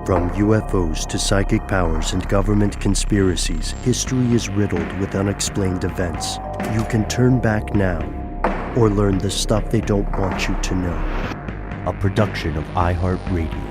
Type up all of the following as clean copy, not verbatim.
From UFOs to psychic powers and government conspiracies, history is riddled with unexplained events. You can turn back now or learn the stuff they don't want you to know. A production of iHeartRadio.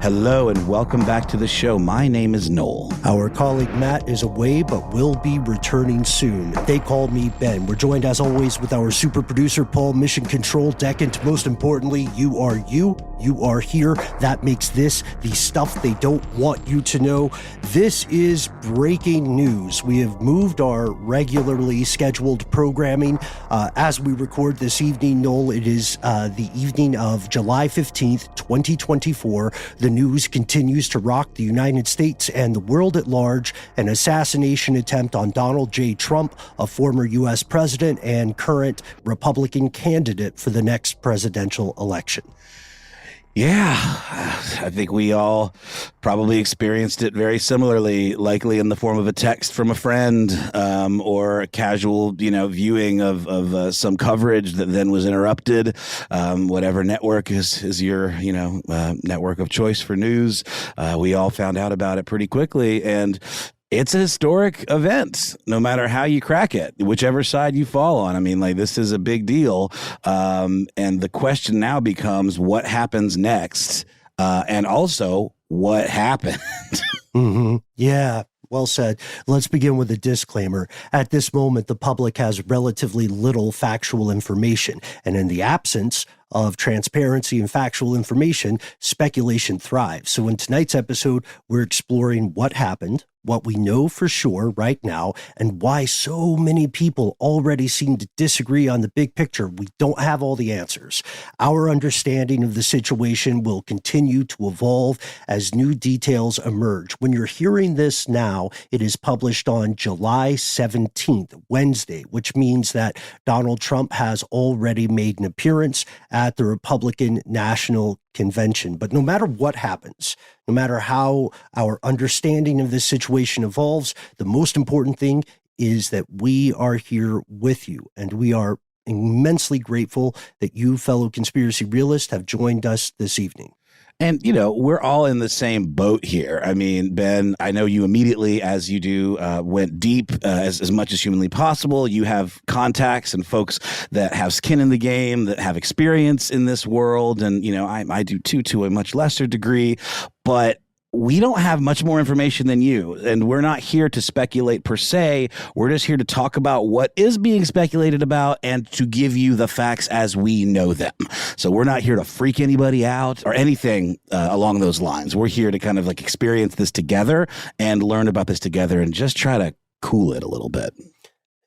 Hello and welcome back to the show. My name is Noel. Our colleague Matt is away but will be returning soon. They call me Ben. We're joined as always with our super producer Paul, Mission Control Deck, and most importantly, you are here. That makes this the stuff they don't want you to know. This is breaking news. We have moved our regularly scheduled programming as we record this evening. Noel, it is the evening of July 15th, 2024. The news continues to rock the United States and the world at large. An assassination attempt on Donald J. Trump, a former U.S. president and current Republican candidate for the next presidential election. Yeah, I think we all probably experienced it very similarly, likely in the form of a text from a friend or a casual, viewing of some coverage that then was interrupted. Whatever network is your, network of choice for news. We all found out about it pretty quickly, and it's a historic event, no matter how you crack it, whichever side you fall on. I mean, this is a big deal. And the question now becomes what happens next? And also what happened? Mm-hmm. Yeah. Well said. Let's begin with a disclaimer. At this moment, the public has relatively little factual information, and in the absence of transparency and factual information, speculation thrives. So in tonight's episode, we're exploring what happened, what we know for sure right now, and why so many people already seem to disagree on the big picture. We don't have all the answers. Our understanding of the situation will continue to evolve as new details emerge. When you're hearing this now, it is published on July 17th, Wednesday, which means that Donald Trump has already made an appearance at the Republican National Convention. But no matter what happens, no matter how our understanding of this situation evolves, the most important thing is that we are here with you, and we are immensely grateful that you, fellow conspiracy realists, have joined us this evening. And, we're all in the same boat here. I mean, Ben, I know you immediately, as you do, went deep as much as humanly possible. You have contacts and folks that have skin in the game, that have experience in this world. And, I do too, to a much lesser degree. But we don't have much more information than you, and we're not here to speculate per se. We're just here to talk about what is being speculated about and to give you the facts as we know them. So we're not here to freak anybody out or anything along those lines. We're here to kind of experience this together and learn about this together and just try to cool it a little bit.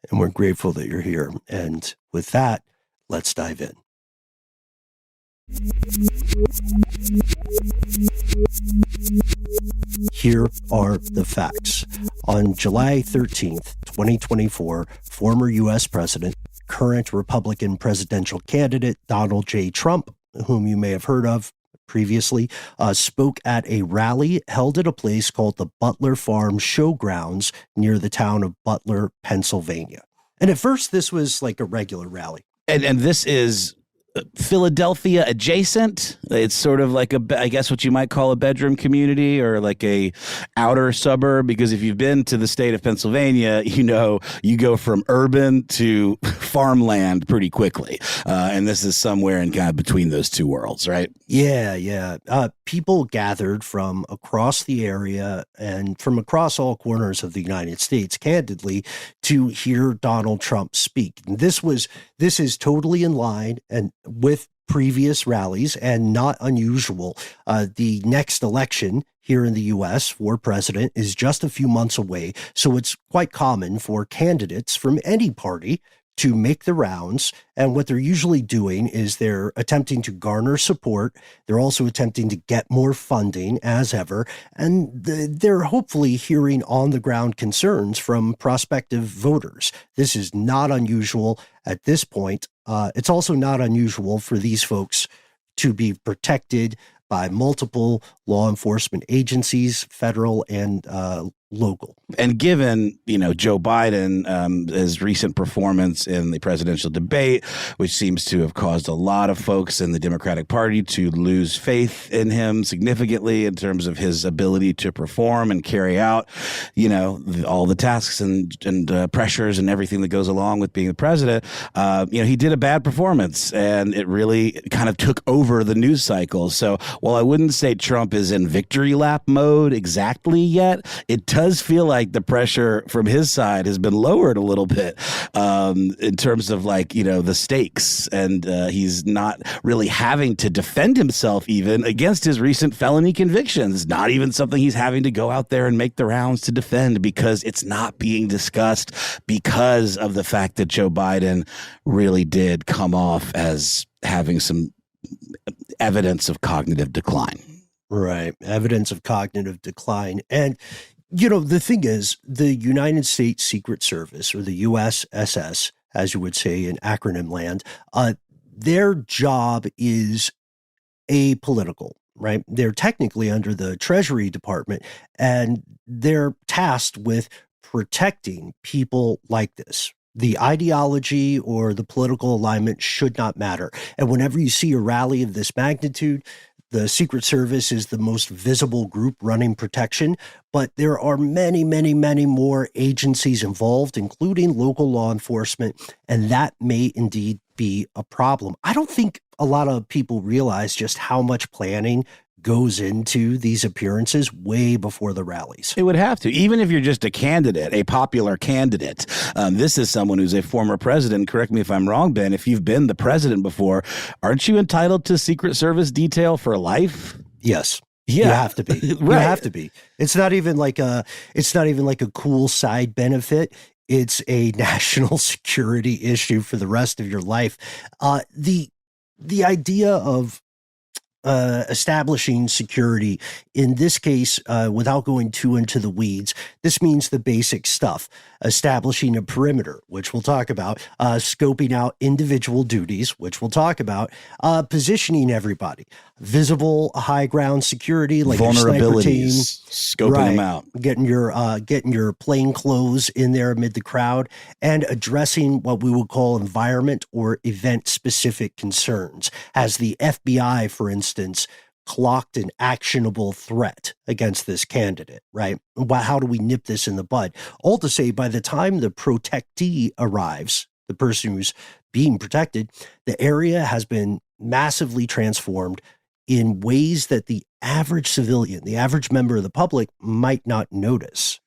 And we're grateful that you're here. And with that, let's dive in. Here are the facts. On July 13th, 2024, former U.S. President, current Republican presidential candidate Donald J. Trump, whom you may have heard of previously, spoke at a rally held at a place called the Butler Farm Show Grounds near the town of Butler, Pennsylvania. And at first, this was like a regular rally. And this is Philadelphia adjacent. It's sort of like I guess what you might call a bedroom community or like a outer suburb, because if you've been to the state of Pennsylvania, you go from urban to farmland pretty quickly. And this is somewhere in kind of between those two worlds, right? Yeah. People gathered from across the area and from across all corners of the United States, candidly, to hear Donald Trump speak. And this is totally in line and with previous rallies and not unusual. The next election here in the U.S. for president is just a few months away, so it's quite common for candidates from any party to make the rounds. And what they're usually doing is they're attempting to garner support. They're also attempting to get more funding as ever. And they're hopefully hearing on the ground concerns from prospective voters. This is not unusual at this point. It's also not unusual for these folks to be protected by multiple law enforcement agencies, federal and local. And given, Joe Biden, his recent performance in the presidential debate, which seems to have caused a lot of folks in the Democratic Party to lose faith in him significantly in terms of his ability to perform and carry out, all the tasks and pressures and everything that goes along with being the president. He did a bad performance, and it really kind of took over the news cycle. So while I wouldn't say Trump is in victory lap mode exactly yet, it does feel like the pressure from his side has been lowered a little bit in terms of the stakes. And he's not really having to defend himself even against his recent felony convictions. Not even something he's having to go out there and make the rounds to defend, because it's not being discussed because of the fact that Joe Biden really did come off as having some evidence of cognitive decline. Right. Evidence of cognitive decline. And the thing is, the United States Secret Service, or the USSS, as you would say in acronym land, their job is apolitical, right? They're technically under the Treasury Department, and they're tasked with protecting people like this. The ideology or the political alignment should not matter. And whenever you see a rally of this magnitude, the Secret Service is the most visible group running protection, but there are many, many, many more agencies involved, including local law enforcement, and that may indeed be a problem. I don't think a lot of people realize just how much planning goes into these appearances way before the rallies. It would have to, even if you're just a candidate, a popular candidate. This is someone who's a former president. Correct me if I'm wrong, Ben. If you've been the president before, aren't you entitled to Secret Service detail for life? Yes. Yeah. You have to be. Right. You have to be. It's not even like a cool side benefit. It's a national security issue for the rest of your life. The idea of establishing security in this case, without going too into the weeds, this means the basic stuff: establishing a perimeter, which we'll talk about, scoping out individual duties, which we'll talk about, positioning everybody, visible high ground security, like vulnerabilities, scoping them out, getting your plain clothes in there amid the crowd, and addressing what we would call environment or event specific concerns. As the FBI, for instance, clocked an actionable threat against this candidate, right? How do we nip this in the bud? All to say, by the time the protectee arrives, the person who's being protected, the area has been massively transformed in ways that the average civilian, the average member of the public, might not notice.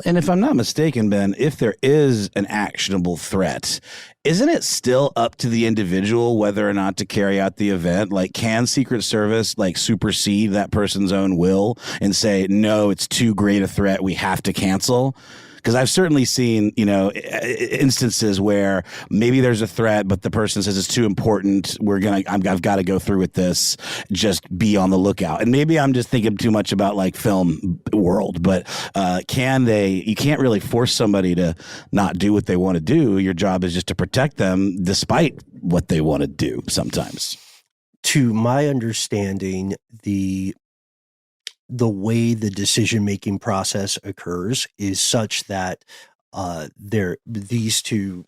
And if I'm not mistaken, Ben, if there is an actionable threat, isn't it still up to the individual whether or not to carry out the event? Like, can Secret Service supersede that person's own will and say, no, it's too great a threat, we have to cancel? Because I've certainly seen, instances where maybe there's a threat, but the person says it's too important. I've got to go through with this. Just be on the lookout. And maybe I'm just thinking too much about film world, but you can't really force somebody to not do what they want to do. Your job is just to protect them despite what they want to do sometimes. To my understanding, the way the decision-making process occurs is such that these two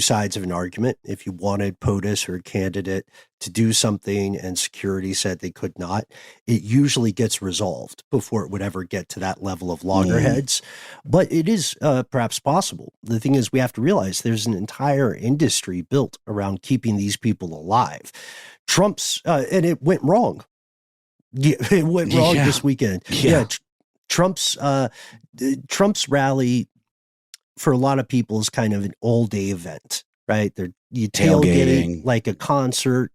sides of an argument, if you wanted POTUS or a candidate to do something and security said they could not, it usually gets resolved before it would ever get to that level of loggerheads. But it is perhaps possible. The thing is, we have to realize there's an entire industry built around keeping these people alive. Trump's, and it went wrong. Yeah, it went wrong this weekend. Yeah. Trump's rally for a lot of people is kind of an all-day event, right? You tailgating like a concert,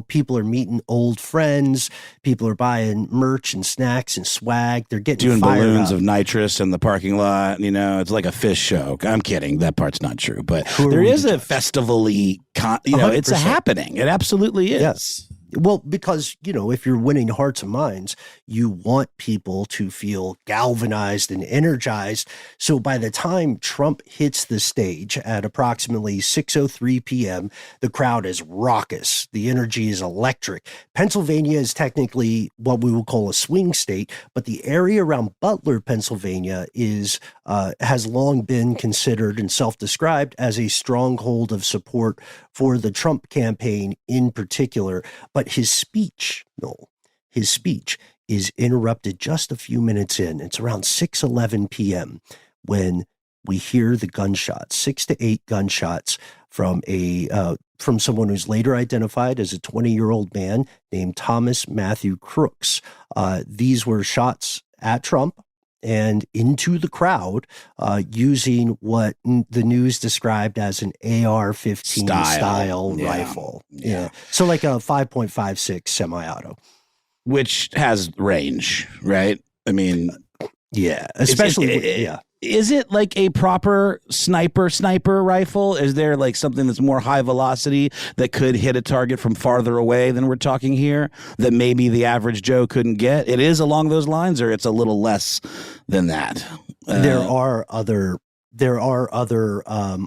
people are meeting old friends, people are buying merch and snacks and swag. They're getting doing balloons up of nitrous in the parking lot. It's like a fish show. I'm kidding. That part's not true, but there is a festival-y, it's a happening. It absolutely is. Yes. Well, because, if you're winning hearts and minds, you want people to feel galvanized and energized. So by the time Trump hits the stage at approximately 6:03 p.m., the crowd is raucous. The energy is electric. Pennsylvania is technically what we would call a swing state, but the area around Butler, Pennsylvania has long been considered and self-described as a stronghold of support for the Trump campaign in particular. But his speech is interrupted just a few minutes in. It's around 6:11 p.m. when we hear the gunshots, 6 to 8 gunshots from someone who's later identified as a 20-year-old man named Thomas Matthew Crooks. These were shots at Trump and into the crowd using what the news described as an AR-15 style rifle. Yeah. So like a 5.56 semi-auto. Which has range, right? I mean... Yeah, especially... Is it like a proper sniper rifle? Is there like something that's more high velocity that could hit a target from farther away than we're talking here that maybe the average Joe couldn't get? It is along those lines, or it's a little less than that? There are other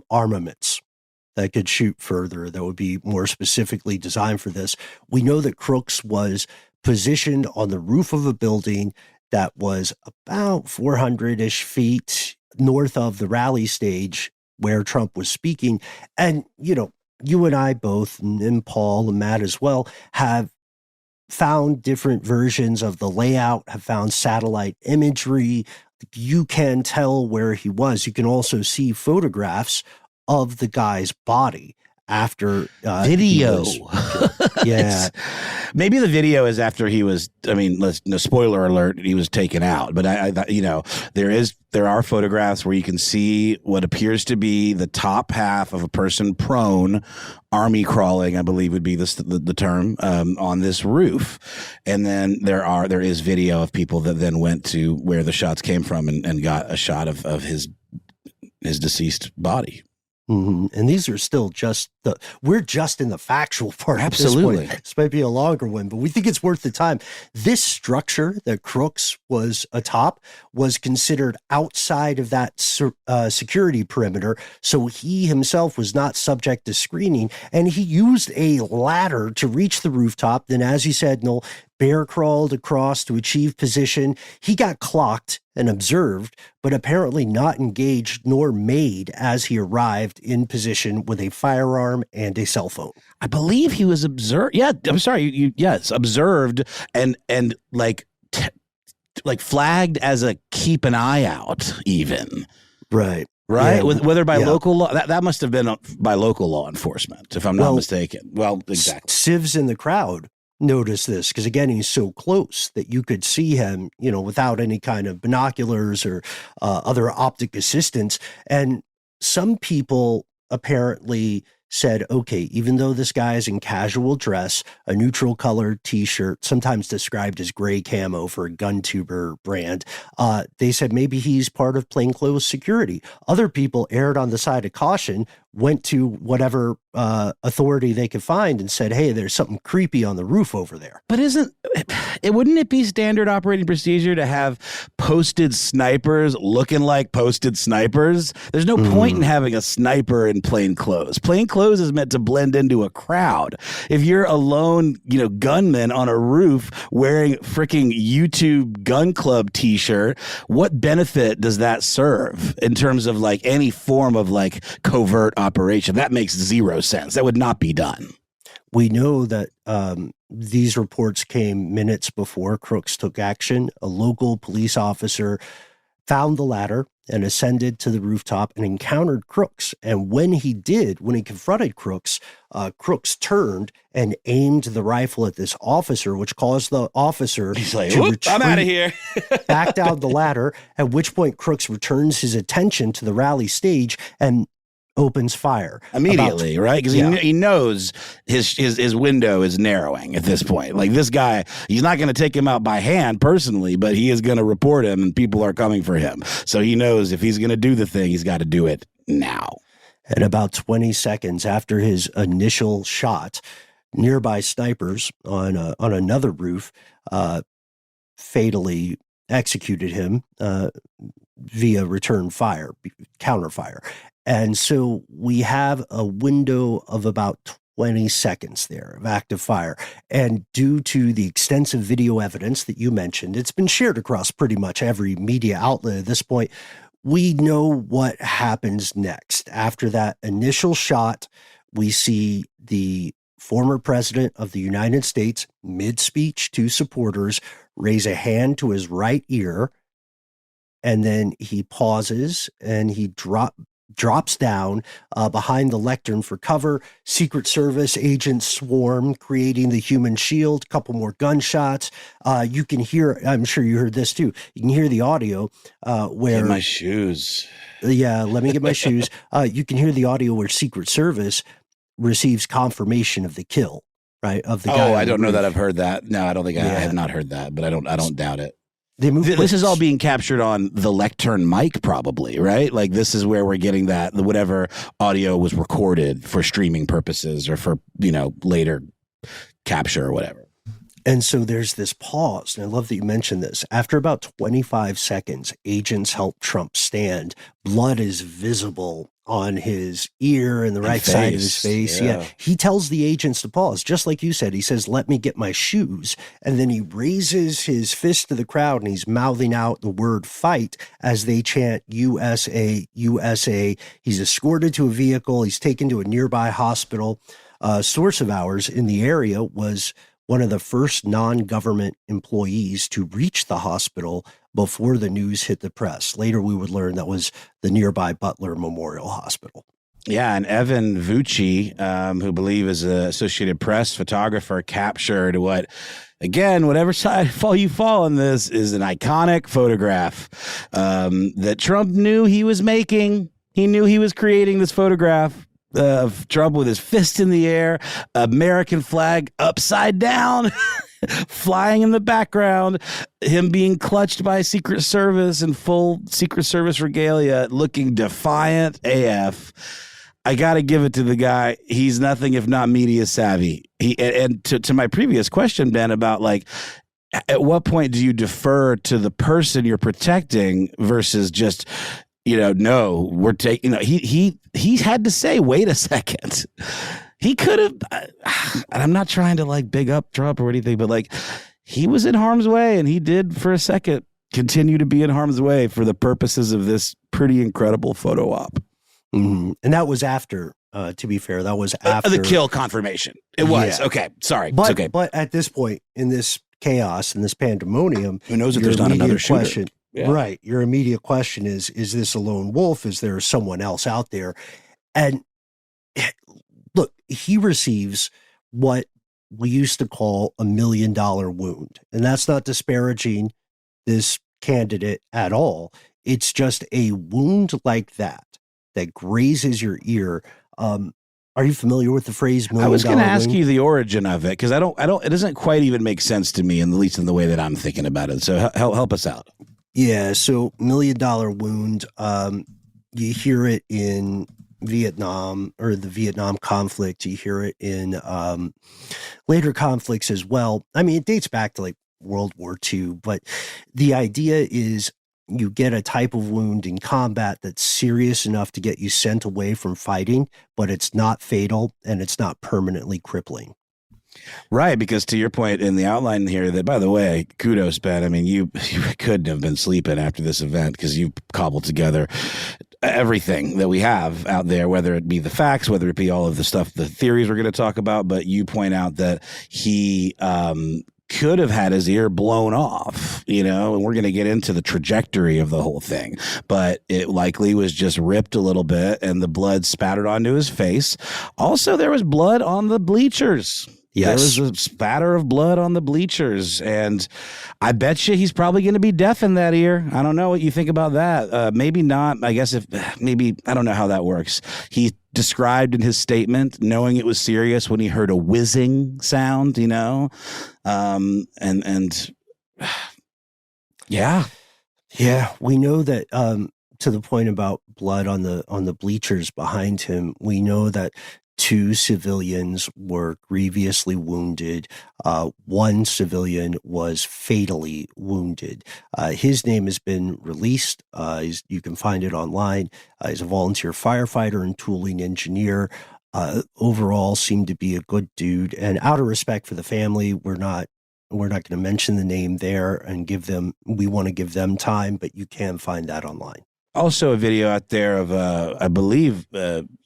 armaments that could shoot further that would be more specifically designed for this. We know that Crooks was positioned on the roof of a building that was about 400-ish feet north of the rally stage where Trump was speaking. And, you and I both, and Paul and Matt as well, have found different versions of the layout, have found satellite imagery. You can tell where he was. You can also see photographs of the guy's body after video. Yeah. Maybe the video is after he was, no spoiler alert, he was taken out. But there are photographs where you can see what appears to be the top half of a person prone, army crawling, I believe would be the term, on this roof. And then there is video of people that then went to where the shots came from and got a shot of his deceased body. Mm-hmm. And these are still we're just in the factual part. Absolutely. This might be a longer one, but we think it's worth the time. This structure that Crooks was atop was considered outside of that security perimeter. So he himself was not subject to screening, and he used a ladder to reach the rooftop. Then, as you said, Noel, bear crawled across to achieve position. He got clocked and observed, but apparently not engaged nor made as he arrived in position with a firearm and a cell phone. I believe he was observed. Yeah, I'm sorry. Yes, observed and like flagged as a keep an eye out even. Right. Right. Yeah. Whether by local law, that must have been by local law enforcement, if I'm not mistaken. Well, exactly. Civs in the crowd notice this because, again, he's so close that you could see him, without any kind of binoculars or other optic assistance. And some people apparently said, okay, even though this guy is in casual dress, a neutral colored T-shirt, sometimes described as gray camo for a gun tuber brand, they said maybe he's part of plainclothes security. Other people erred on the side of caution, went to whatever authority they could find and said, hey, there's something creepy on the roof over there. But wouldn't it be standard operating procedure to have posted snipers looking like posted snipers? There's no point in having a sniper in plain clothes. Plain clothes is meant to blend into a crowd. If you're a lone, gunman on a roof wearing freaking YouTube gun club T-shirt, what benefit does that serve in terms of like any form of like covert operation? That makes zero sense. That would not be done. We know that these reports came minutes before Crooks took action. A local police officer found the ladder and ascended to the rooftop and encountered Crooks. And when he confronted Crooks, Crooks turned and aimed the rifle at this officer, which caused the officer to retreat, I'm out of here. back down the ladder, at which point Crooks returns his attention to the rally stage and opens fire immediately, right? Because he knows his window is narrowing at this point. Like, this guy, he's not going to take him out by hand personally, but he is going to report him, and people are coming for him. So he knows if he's going to do the thing, he's got to do it now. And about 20 seconds after his initial shot, Nearby snipers on another roof fatally executed him via return fire, counterfire. And so we have a window of about 20 seconds there of active fire. And due to the extensive video evidence that you mentioned, it's been shared across pretty much every media outlet at this point. We know what happens next. After that initial shot, we see the former president of the United States, mid-speech to supporters, raise a hand to his right ear, and then he pauses and he drops down behind the lectern for cover. Secret Service agents swarm, creating the human shield. Couple more gunshots. You can hear, I'm sure you heard this too, you can hear the audio where... Get my shoes. Yeah, let me get my shoes. You can hear the audio where Secret Service receives confirmation of the kill, right? Of the guy. Oh, I don't know that I've heard that. No, I don't think I have not heard that, but I don't doubt it. This is all being captured on the lectern mic, probably, right? Like this is where we're getting that whatever audio was recorded for streaming purposes or for, later capture or whatever. And so there's this pause, and I love that you mentioned this. After about 25 seconds, agents help Trump stand. Blood is visible on his ear and the right side of his face. Yeah. He tells the agents to pause, just like you said. He says, "Let me get my shoes." And then he raises his fist to the crowd, and he's mouthing out the word fight as they chant USA, USA. He's escorted to a vehicle. He's taken to a nearby hospital. A source of ours in the area was one of the first non-government employees to reach the hospital before the news hit the press. Later, we would learn that was the nearby Butler Memorial Hospital. Yeah, and Evan Vucci, who believe is an Associated Press photographer, captured what, again, whatever side you fall on this, is an iconic photograph that Trump knew he was making. He knew he was creating this photograph of Trump with his fist in the air, American flag upside down, flying in the background, him being clutched by Secret Service in full Secret Service regalia, looking defiant AF. I got to give it to the guy. He's nothing if not media savvy. And to my previous question, Ben, about like, at what point do you defer to the person you're protecting versus just, no, we're taking, he had to say, wait a second. He could have, and I'm not trying to like big up Trump or anything, but like he was in harm's way, and he did for a second continue to be in harm's way for the purposes of this pretty incredible photo op. Mm-hmm. And that was after, to be fair, that was after the kill confirmation. It was. Yeah. Okay. Sorry. But, it's okay. But at this point in this chaos, in this pandemonium, who knows if there's not another shooter? Yeah. Right. Your immediate question is this a lone wolf? Is there someone else out there? And look, he receives what we used to call $1 million wound. And that's not disparaging this candidate at all. It's just a wound like that grazes your ear. Are you familiar with the phrase $1 million? I was going to ask you the origin of it, because it doesn't quite even make sense to me, at least in the way that I'm thinking about it. So help us out. Yeah, so $1 million wound, you hear it in Vietnam or the Vietnam conflict. You hear it in later conflicts as well. I mean, it dates back to like World War II, but the idea is you get a type of wound in combat that's serious enough to get you sent away from fighting, but it's not fatal and it's not permanently crippling. Right, because to your point in the outline here, that, by the way, kudos, Ben. I mean, you couldn't have been sleeping after this event, because you cobbled together everything that we have out there, whether it be the facts, whether it be all of the stuff, the theories we're going to talk about. But you point out that he could have had his ear blown off, and we're going to get into the trajectory of the whole thing, but it likely was just ripped a little bit and the blood spattered onto his face. Also, there was blood on the bleachers. Yes. There was a spatter of blood on the bleachers, and I bet you he's probably going to be deaf in that ear. I don't know what you think about that. Maybe not. I guess I don't know how that works. He described in his statement knowing it was serious when he heard a whizzing sound, and yeah. Yeah, we know that to the point about blood on the bleachers behind him, we know that 2 civilians were grievously wounded. 1 civilian was fatally wounded. His name has been released. You can find it online. He's a volunteer firefighter and tooling engineer. Overall, seemed to be a good dude. And out of respect for the family, we're not going to mention the name there and we want to give them time, but you can find that online. Also a video out there of, I believe,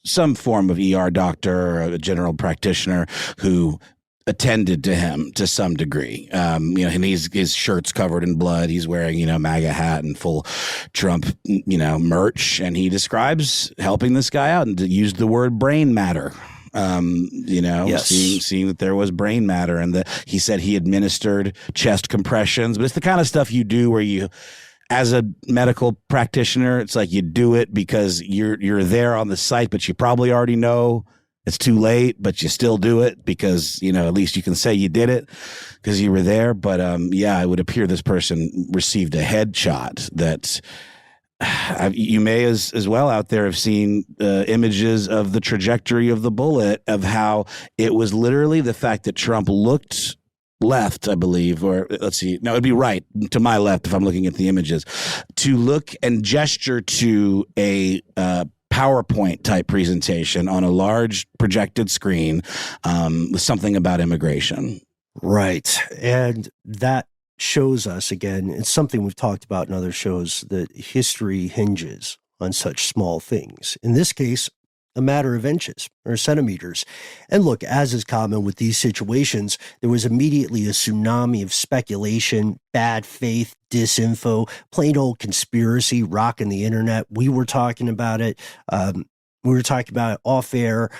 some form of ER doctor or a general practitioner who attended to him to some degree. And his shirt's covered in blood. He's wearing, MAGA hat and full Trump, merch. And he describes helping this guy out and used the word brain matter. Yes. Seeing that there was brain matter, and he said he administered chest compressions, but it's the kind of stuff you do where you, as a medical practitioner, it's like you do it because you're there on the site, but you probably already know it's too late, but you still do it because, at least you can say you did it because you were there. But it would appear this person received a headshot that you may as well out there have seen images of the trajectory of the bullet, of how it was literally the fact that Trump looked left, I believe, or let's see. No, it'd be right to my left if I'm looking at the images, to look and gesture to a PowerPoint type presentation on a large projected screen with something about immigration. Right. And that shows us, again, it's something we've talked about in other shows, that history hinges on such small things. In this case, a matter of inches or centimeters. And look, as is common with these situations, there was immediately a tsunami of speculation, bad faith, disinfo, plain old conspiracy rocking the internet. We were talking about it. Off air.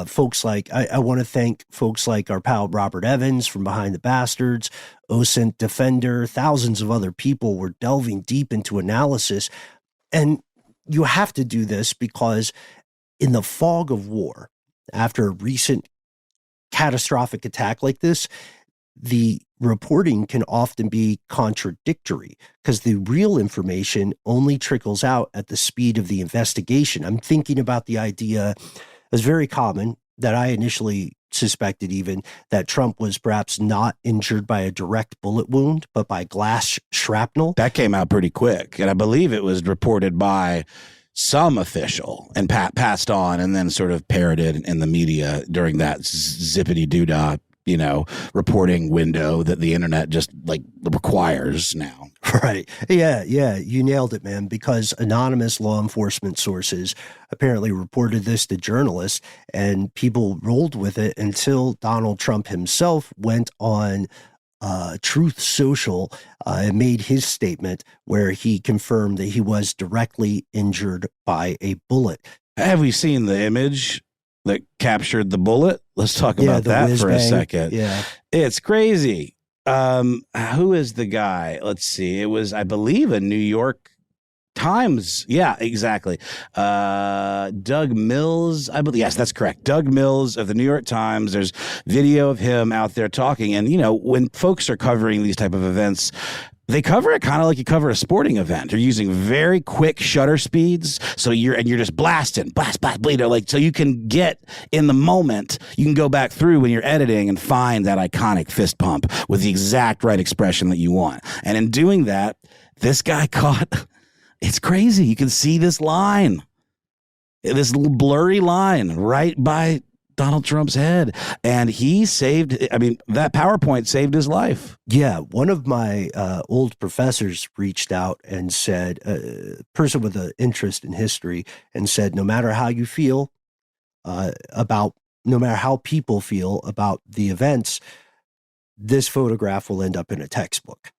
Folks like, I want to thank folks like our pal Robert Evans from Behind the Bastards, OSINT Defender, thousands of other people were delving deep into analysis. And you have to do this because in the fog of war, after a recent catastrophic attack like this, the reporting can often be contradictory because the real information only trickles out at the speed of the investigation. I'm thinking about the idea, it's very common, that I initially suspected even that Trump was perhaps not injured by a direct bullet wound, but by glass shrapnel. That came out pretty quick. And I believe it was reported by some official and passed on and then sort of parroted in the media during that zippity doodah, reporting window that the internet just requires now. Right. Yeah. You nailed it, man, because anonymous law enforcement sources apparently reported this to journalists and people rolled with it until Donald Trump himself went on Truth Social and made his statement where he confirmed that he was directly injured by a bullet. Have we seen the image that captured the bullet? Let's talk about that for a second. Yeah. It's crazy. Who is the guy? Let's see. It was, I believe, a New York Times. Yeah, exactly. Doug Mills, I believe. Yes, that's correct. Doug Mills of the New York Times. There's video of him out there talking. And, when folks are covering these type of events, they cover it kind of like you cover a sporting event. They're using very quick shutter speeds. So you're just blasting, blast, so you can get in the moment. You can go back through when you're editing and find that iconic fist pump with the exact right expression that you want. And in doing that, this guy caught, it's crazy. You can see this line, this little blurry line right by Donald Trump's head. And that PowerPoint saved his life. Yeah. One of my old professors reached out and said, a person with an interest in history, and said, no matter how you feel no matter how people feel about the events, this photograph will end up in a textbook.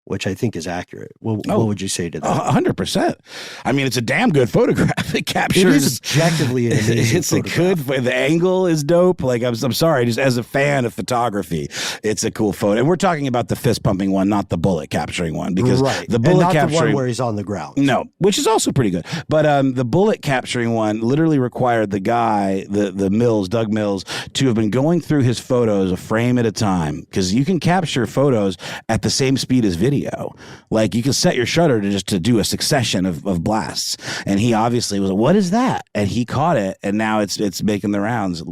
Which I think is accurate. What would you say to that? 100%. I mean, it's a damn good photograph. It captures. It is objectively an amazing photograph. The angle is dope. I'm sorry, just as a fan of photography, it's a cool photo. And we're talking about the fist pumping one, not the bullet capturing one, because the bullet and not capturing the one where he's on the ground. No, which is also pretty good. But the bullet capturing one literally required the guy, Doug Mills, to have been going through his photos a frame at a time, because you can capture photos at the same speed as video. video. Like, you can set your shutter to do a succession of blasts. And he obviously was like, what is that? And he caught it. And now it's making the rounds.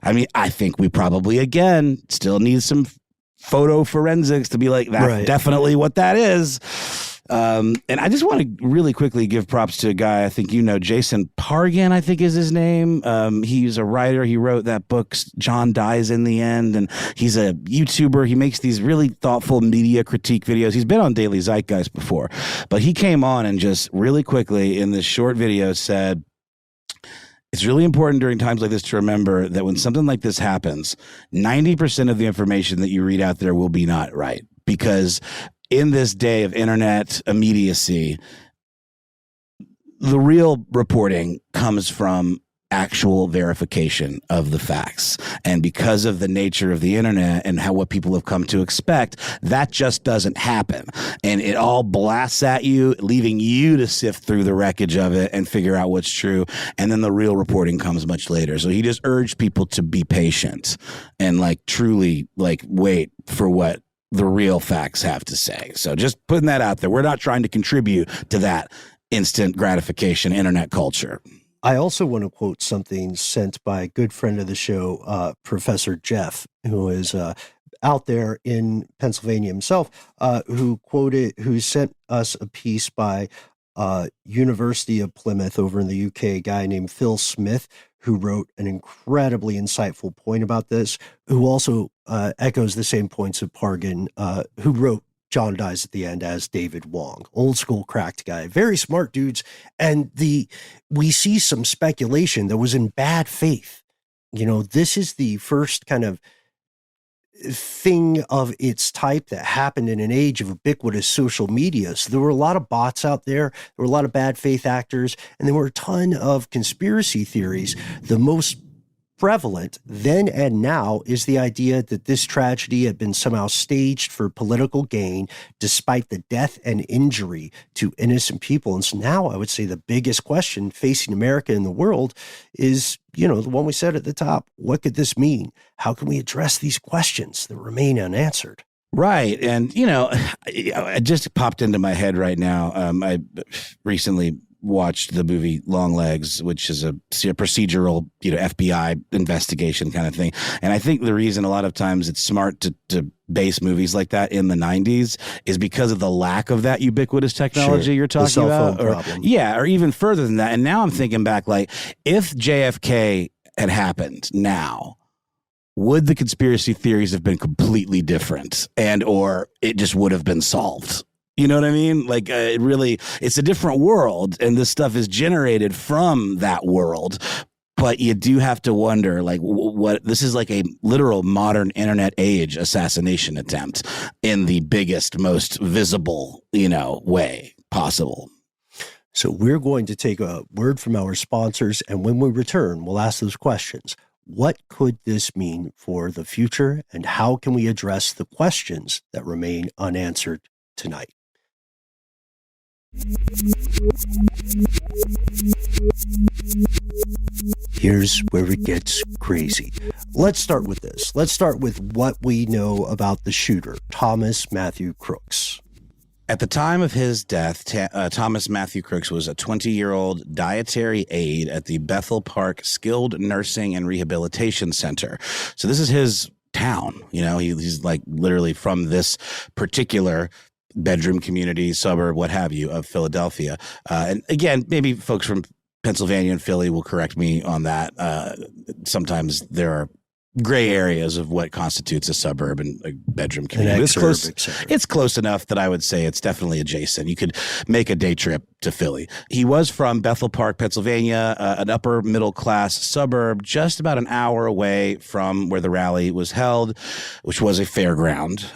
I think we probably, again, still need some photo forensics to be like, that's definitely what that is. And I just want to really quickly give props to a guy I think you know, Jason Pargin, I think is his name. He's a writer. He wrote that book, John Dies in the End, and he's a YouTuber. He makes these really thoughtful media critique videos. He's been on Daily Zeitgeist before, but he came on and just really quickly in this short video said, it's really important during times like this to remember that when something like this happens, 90% of the information that you read out there will be not right, because in this day of internet immediacy, the real reporting comes from actual verification of the facts. And because of the nature of the internet and what people have come to expect, that just doesn't happen. And it all blasts at you, leaving you to sift through the wreckage of it and figure out what's true. And then the real reporting comes much later. So he just urged people to be patient and truly wait for what the real facts have to say. So just putting that out there. We're not trying to contribute to that instant gratification internet culture. I also want to quote something sent by a good friend of the show, Professor Jeff, who is out there in Pennsylvania himself, who sent us a piece by University of Plymouth over in the UK, a guy named Phil Smith, who wrote an incredibly insightful point about this, who also echoes the same points of Pargin, who wrote John Dies at the End as David Wong, old school cracked guy, very smart dudes. And we see some speculation that was in bad faith. This is the first kind of thing of its type that happened in an age of ubiquitous social media. So there were a lot of bots out there. There were a lot of bad faith actors, and there were a ton of conspiracy theories. The most prevalent then and now is the idea that this tragedy had been somehow staged for political gain, despite the death and injury to innocent people. And so now I would say the biggest question facing America and the world is, the one we said at the top: what could this mean? How can we address these questions that remain unanswered? Right. And, it just popped into my head right now. I recently watched the movie Long Legs, which is a procedural, FBI investigation kind of thing. And I think the reason a lot of times it's smart to base movies like that in the 90s is because of the lack of that ubiquitous technology you're talking about. Or even further than that. And now I'm thinking back, if JFK had happened now, would the conspiracy theories have been completely different or it just would have been solved? You know what I mean? It's a different world, and this stuff is generated from that world. But you do have to wonder, what this is a literal modern internet age assassination attempt in the biggest, most visible, way possible. So we're going to take a word from our sponsors, and when we return, we'll ask those questions. What could this mean for the future, and how can we address the questions that remain unanswered tonight? Here's where it gets crazy. Let's start with this. Let's start with what we know about the shooter, Thomas Matthew Crooks. At the time of his death, Thomas Matthew Crooks was a 20-year-old dietary aide at the Bethel Park Skilled Nursing and Rehabilitation Center. So this is his town. He's literally from this particular bedroom community, suburb, what have you, of Philadelphia. And again, maybe folks from Pennsylvania and Philly will correct me on that. Sometimes there are gray areas of what constitutes a suburb and a bedroom community. It's close enough that I would say it's definitely adjacent. You could make a day trip to Philly. He was from Bethel Park, Pennsylvania, an upper middle class suburb just about an hour away from where the rally was held, which was a fairground.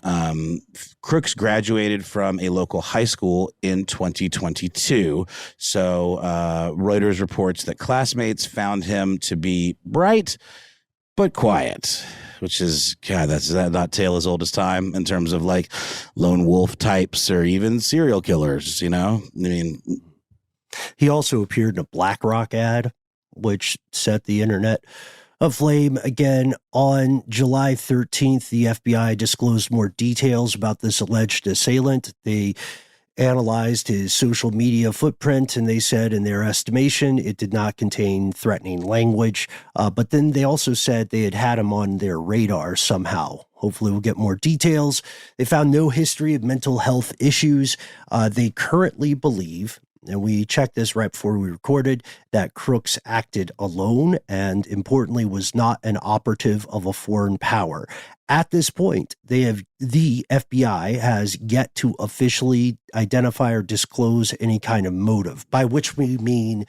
Crooks graduated from a local high school in 2022. So Reuters reports that classmates found him to be bright but quiet, which is, God, that's not tale as old as time in terms of lone wolf types or even serial killers, He also appeared in a BlackRock ad, which set the internet A flame again on July 13th. The FBI disclosed more details about this alleged assailant. They analyzed his social media footprint, and they said in their estimation it did not contain threatening language. But then they also said they had him on their radar somehow. Hopefully we'll get more details. They found no history of mental health issues. They currently believe, and we checked this right before we recorded, that Crooks acted alone and, importantly, was not an operative of a foreign power. At this point, the FBI has yet to officially identify or disclose any kind of motive, by which we mean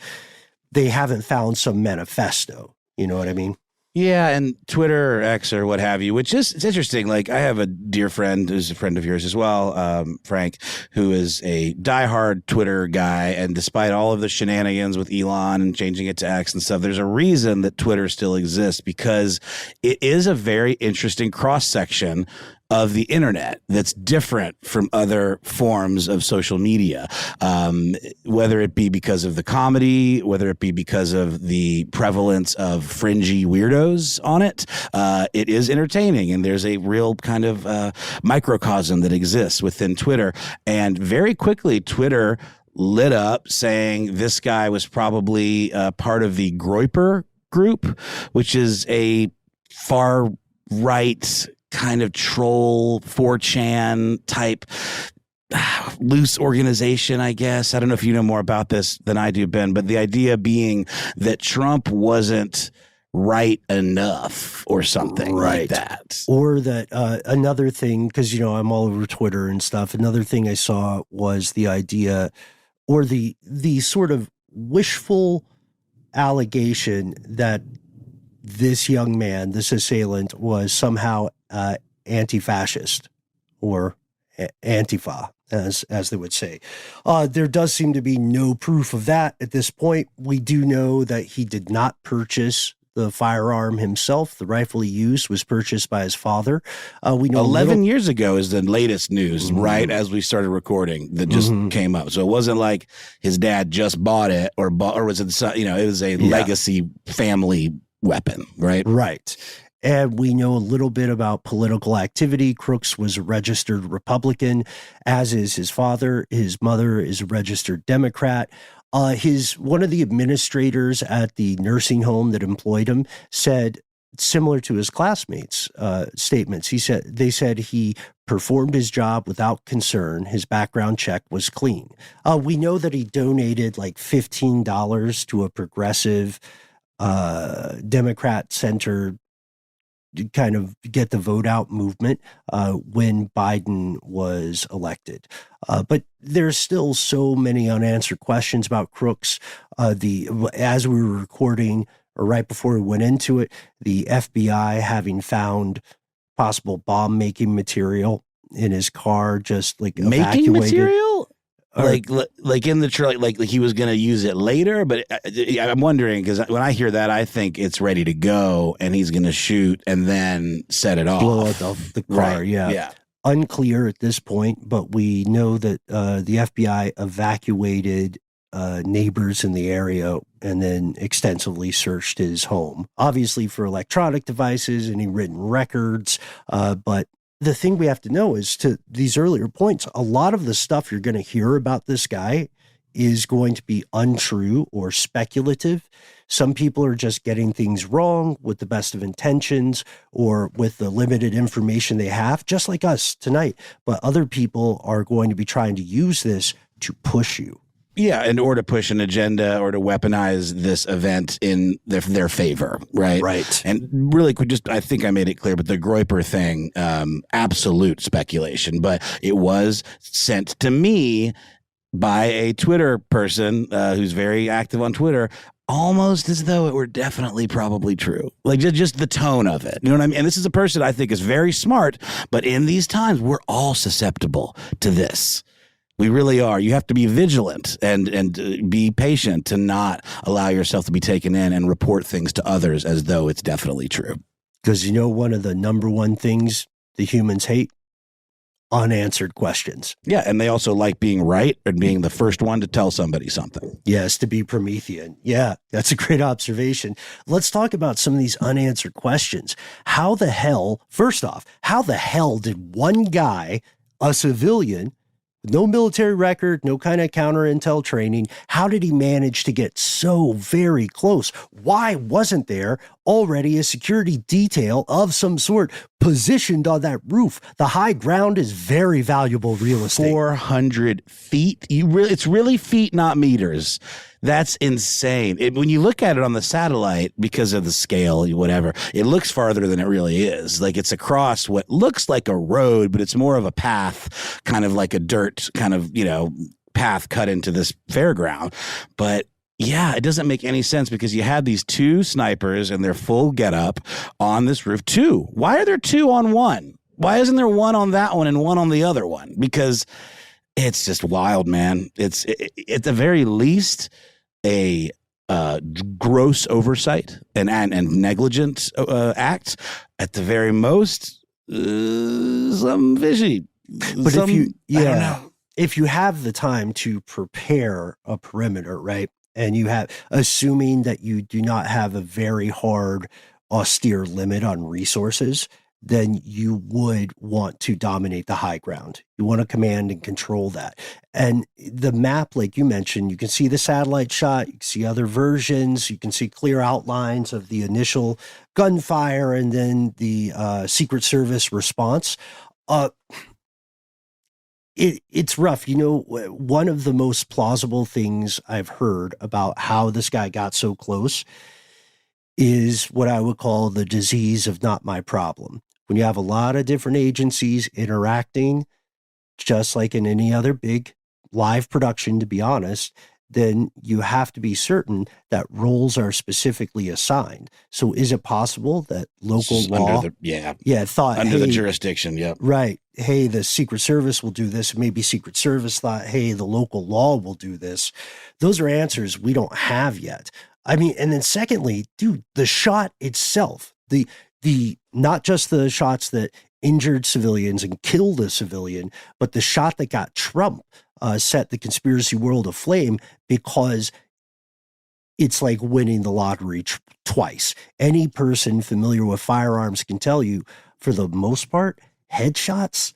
they haven't found some manifesto. You know what I mean? Yeah, and Twitter or X or what have you, which is, it's interesting. Like, I have a dear friend who's a friend of yours as well, Frank, who is a diehard Twitter guy. And despite all of the shenanigans with Elon and changing it to X and stuff, there's a reason that Twitter still exists, because it is a very interesting cross-section of the internet that's different from other forms of social media, whether it be because of the comedy, whether it be because of the prevalence of fringy weirdos on it. It is entertaining, and there's a real kind of microcosm that exists within Twitter. And very quickly, Twitter lit up saying this guy was probably part of the Groyper group, which is a far right kind of troll 4chan type loose organization, I guess. I don't know if you know more about this than I do, Ben, but the idea being that Trump wasn't right enough or something like that. Or that another thing, because, you know, I'm all over Twitter and stuff. Another thing I saw was the idea, or the sort of wishful allegation that this young man, this assailant, was somehow anti-fascist or Antifa, as they would say. There does seem to be no proof of that at this point. We do know that he did not purchase the firearm himself. The rifle he used was purchased by his father. We know 11 years ago is the latest news, right as we started recording, that just came up. So it wasn't like his dad just bought it, or was it, you know, it was a legacy family weapon, right? Right. And we know a little bit about political activity. Crooks was a registered Republican, as is his father. His mother is a registered Democrat. One of the administrators at the nursing home that employed him said, similar to his classmates' statements, they said he performed his job without concern. His background check was clean. We know that he donated like $15 to a progressive Democrat-centered kind of get the vote out movement when Biden was elected. But there's still so many unanswered questions about Crooks. As we were recording, or right before we went into it, the FBI having found possible bomb-making material in his car, just like making material? Like in the truck, like he was going to use it later. But I'm wondering, because when I hear that, I think it's ready to go and he's going to shoot and then set it off. Blow out the car, right. Yeah. Unclear at this point, but we know that the FBI evacuated neighbors in the area and then extensively searched his home, obviously for electronic devices, any written records, but the thing we have to know is, to these earlier points, a lot of the stuff you're going to hear about this guy is going to be untrue or speculative. Some people are just getting things wrong with the best of intentions or with the limited information they have, just like us tonight. But other people are going to be trying to use this to push you. Yeah, and or to push an agenda or to weaponize this event in their favor, right? Right. And really quick, I think I made it clear, but the Groyper thing, absolute speculation, but it was sent to me by a Twitter person who's very active on Twitter, almost as though it were definitely probably true. Like just the tone of it. You know what I mean? And this is a person I think is very smart, but in these times, we're all susceptible to this. We really are. You have to be vigilant and be patient to not allow yourself to be taken in and report things to others as though it's definitely true. Because, you know, one of the number one things the humans hate? unanswered questions. Yeah, and they also like being right and being the first one to tell somebody something. Yes, to be Promethean. Yeah, that's a great observation. Let's talk about some of these unanswered questions. First off, how the hell did one guy, a civilian, no military record, no kind of counter intel training, how did he manage to get so very close? Why wasn't there already a security detail of some sort positioned on that roof? The high ground is very valuable real estate. 400 feet. It's really feet, not meters. That's insane. When you look at it on the satellite, because of the scale, whatever, it looks farther than it really is. Like it's across what looks like a road, but it's more of a path, kind of like a dirt kind of, path cut into this fairground. But yeah, it doesn't make any sense because you had these two snipers in their full getup on this roof. Two. Why are there two on one? Why isn't there one on that one and one on the other one? Because it's just wild, man. It's at the very least a gross oversight and negligent act. At the very most, some fishy. But I don't know. If you have the time to prepare a perimeter, right, and you have, assuming that you do not have a very hard, austere limit on resources, then you would want to dominate the high ground. You want to command and control that. And the map, like you mentioned, you can see the satellite shot, you can see other versions, you can see clear outlines of the initial gunfire and then the Secret Service response. It's rough. One of the most plausible things I've heard about how this guy got so close is what I would call the disease of not my problem. When you have a lot of different agencies interacting, just like in any other big live production, to be honest, then you have to be certain that roles are specifically assigned. So is it possible that local law thought under the jurisdiction, right, hey, the Secret Service will do this. Maybe Secret Service thought, hey, the local law will do this. Those are answers we don't have yet. I mean, and then secondly, dude, the shot itself, the not just the shots that injured civilians and killed a civilian, but the shot that got Trump set the conspiracy world aflame because it's like winning the lottery twice. Any person familiar with firearms can tell you, for the most part, headshots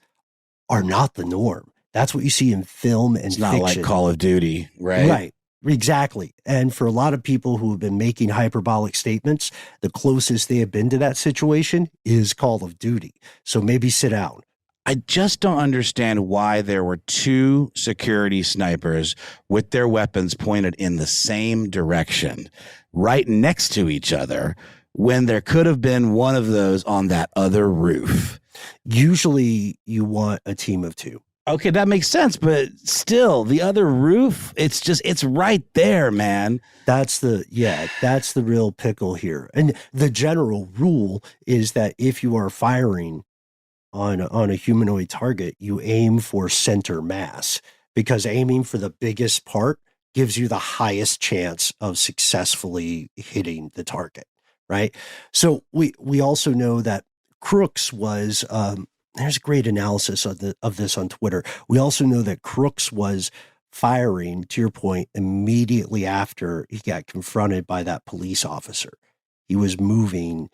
are not the norm. That's what you see in film and fiction. It's not like Call of Duty, right? Right. Exactly. And for a lot of people who have been making hyperbolic statements, the closest they have been to that situation is Call of Duty. So maybe sit down. I just don't understand why there were two security snipers with their weapons pointed in the same direction, right next to each other, when there could have been one of those on that other roof. Usually you want a team of two. Okay, that makes sense, but still, the other roof, it's right there, man. That's the real pickle here. And the general rule is that if you are firing on a humanoid target, you aim for center mass, because aiming for the biggest part gives you the highest chance of successfully hitting the target, right? So we also know that Crooks was there's great analysis of this on Twitter. We also know that Crooks was firing, to your point, immediately after he got confronted by that police officer. He was moving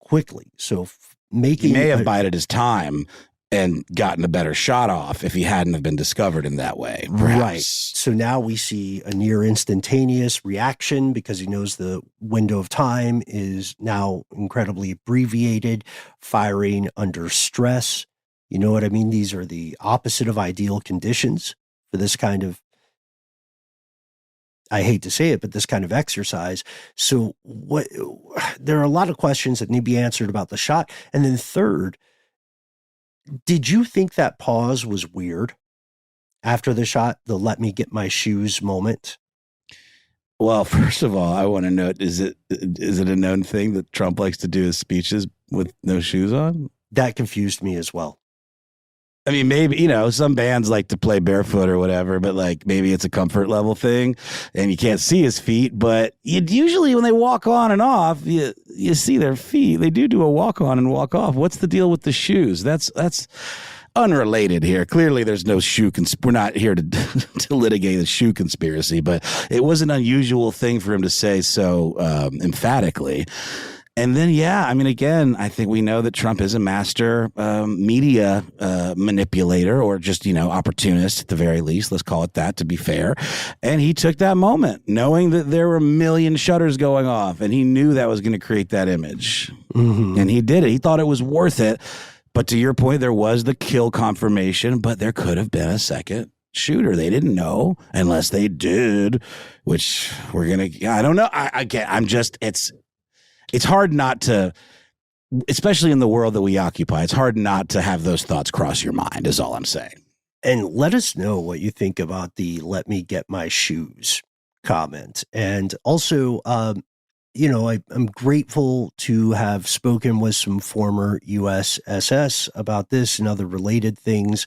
quickly. So he may have bided his time and gotten a better shot off if he hadn't have been discovered in that way. Perhaps. Right. So now we see a near instantaneous reaction because he knows the window of time is now incredibly abbreviated, firing under stress. You know what I mean? These are the opposite of ideal conditions for this kind of, I hate to say it, but this kind of exercise. So there are a lot of questions that need to be answered about the shot. And then third, did you think that pause was weird after the shot, the let me get my shoes moment? Well, first of all, I want to note, is it a known thing that Trump likes to do his speeches with no shoes on? That confused me as well. I mean, maybe, some bands like to play barefoot or whatever, but like maybe it's a comfort level thing and you can't see his feet. But usually when they walk on and off, you see their feet. They do a walk on and walk off. What's the deal with the shoes? unrelated here. Clearly, there's no shoe. We're not here to to litigate the shoe conspiracy, but it was an unusual thing for him to say so emphatically. And then, yeah, I mean, again, I think we know that Trump is a master media manipulator, or just, opportunist at the very least. Let's call it that, to be fair. And he took that moment knowing that there were a million shutters going off, and he knew that was going to create that image. Mm-hmm. And he did it. He thought it was worth it. But to your point, there was the kill confirmation, but there could have been a second shooter. They didn't know unless they did, which we're going to, I don't know. It's hard not to, especially in the world that we occupy, it's hard not to have those thoughts cross your mind, is all I'm saying. And let us know what you think about the "let me get my shoes" comment. And also, I'm grateful to have spoken with some former USSS about this and other related things.